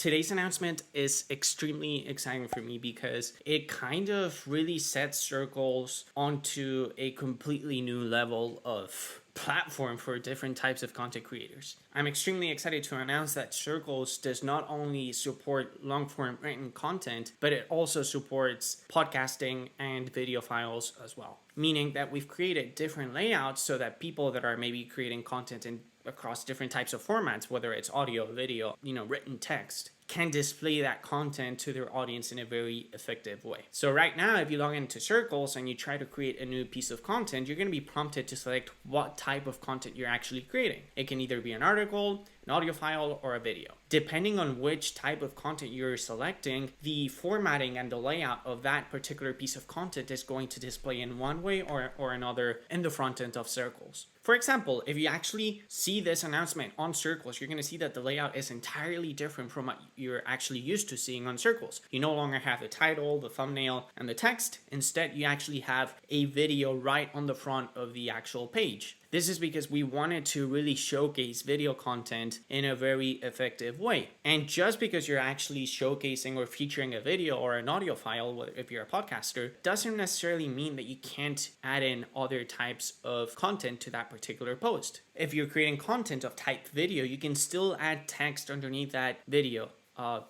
Today's announcement is extremely exciting for me because it kind of really sets Zirkels onto a completely new level of platform for different types of content creators. I'm extremely excited to announce that Zirkels does not only support long-form written content, but it also supports podcasting and video files as well. Meaning that we've created different layouts so that people that are maybe creating content across different types of formats, whether it's audio, video, written text, can display that content to their audience in a very effective way. So right now, if you log into Zirkels and you try to create a new piece of content, you're going to be prompted to select what type of content you're actually creating. It can either be an article, an audio file, or a video. Depending on which type of content you're selecting, the formatting and the layout of that particular piece of content is going to display in one way or another in the front end of Zirkels. For example, if you actually see this announcement on Zirkels, you're going to see that the layout is entirely different from what you're actually used to seeing on Zirkels. You no longer have the title, the thumbnail, and the text. Instead, you actually have a video right on the front of the actual page. This is because we wanted to really showcase video content in a very effective way. And just because you're actually showcasing or featuring a video or an audio file, if you're a podcaster, doesn't necessarily mean that you can't add in other types of content to that particular post. If you're creating content of type video, you can still add text underneath that video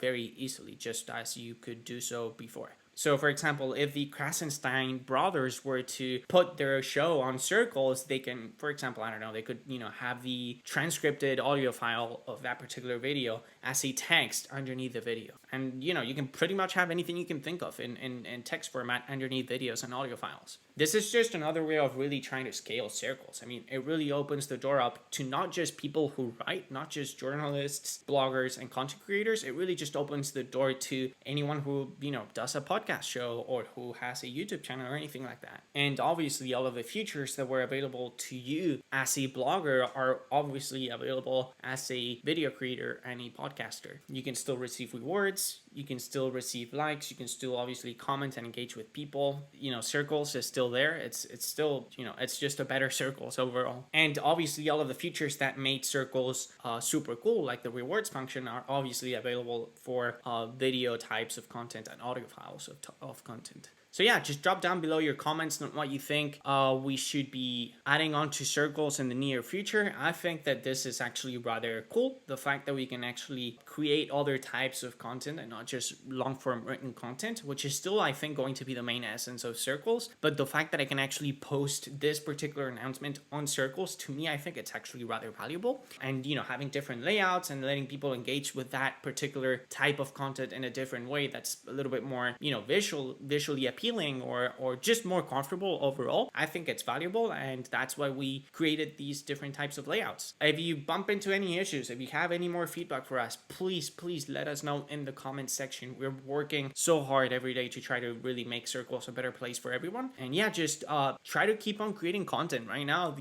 very easily, just as you could do so before. So, for example, if the Krasenstein brothers were to put their show on Zirkels, they can, for example, they could, have the transcripted audio file of that particular video as a text underneath the video. And, you can pretty much have anything you can think of in text format underneath videos and audio files. This is just another way of really trying to scale Zirkels. I mean, it really opens the door up to not just people who write, not just journalists, bloggers, and content creators. It really just opens the door to anyone who, does a podcast show or who has a YouTube channel or anything like that. And obviously, all of the features that were available to you as a blogger are obviously available as a video creator and a podcaster. You can still receive rewards. You can still receive likes. You can still obviously comment and engage with people. Zirkels is still there. It's still, it's just a better Zirkels overall. And obviously all of the features that made Zirkels super cool, like the rewards function, are obviously available for video types of content and audio files of content. So yeah, just drop down below your comments on what you think we should be adding on to Zirkels in the near future. I think that this is actually rather cool. The fact that we can actually create other types of content and not just long-form written content, which is still, I think, going to be the main essence of Zirkels. But the fact that I can actually post this particular announcement on Zirkels, to me, I think it's actually rather valuable. And, having different layouts and letting people engage with that particular type of content in a different way that's a little bit more, visually appealing or just more comfortable overall, I think it's valuable, and that's why we created these different types of layouts. If you bump into any issues, if you have any more feedback for us, please let us know in the comments section. We're working so hard every day to try to really make Zirkels a better place for everyone. And yeah, just try to keep on creating content. Right now,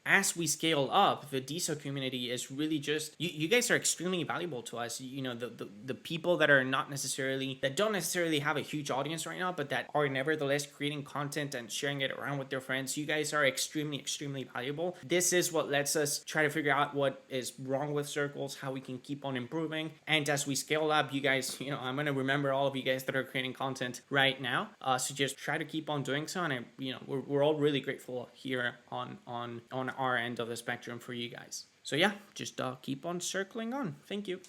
as we scale up, the DeSo community is really just, you guys are extremely valuable to us. The people that don't necessarily have a huge audience right now, but that are nevertheless creating content and sharing it around with their friends, you guys are extremely valuable. This is what lets us try to figure out what is wrong with Zirkels, how we can keep on improving. And as we scale up, you guys, I'm going to remember all of you guys that are creating content right now. So just try to keep on doing so. And we're all really grateful here on our end of the spectrum for you guys. So yeah, just keep on circling on. Thank you.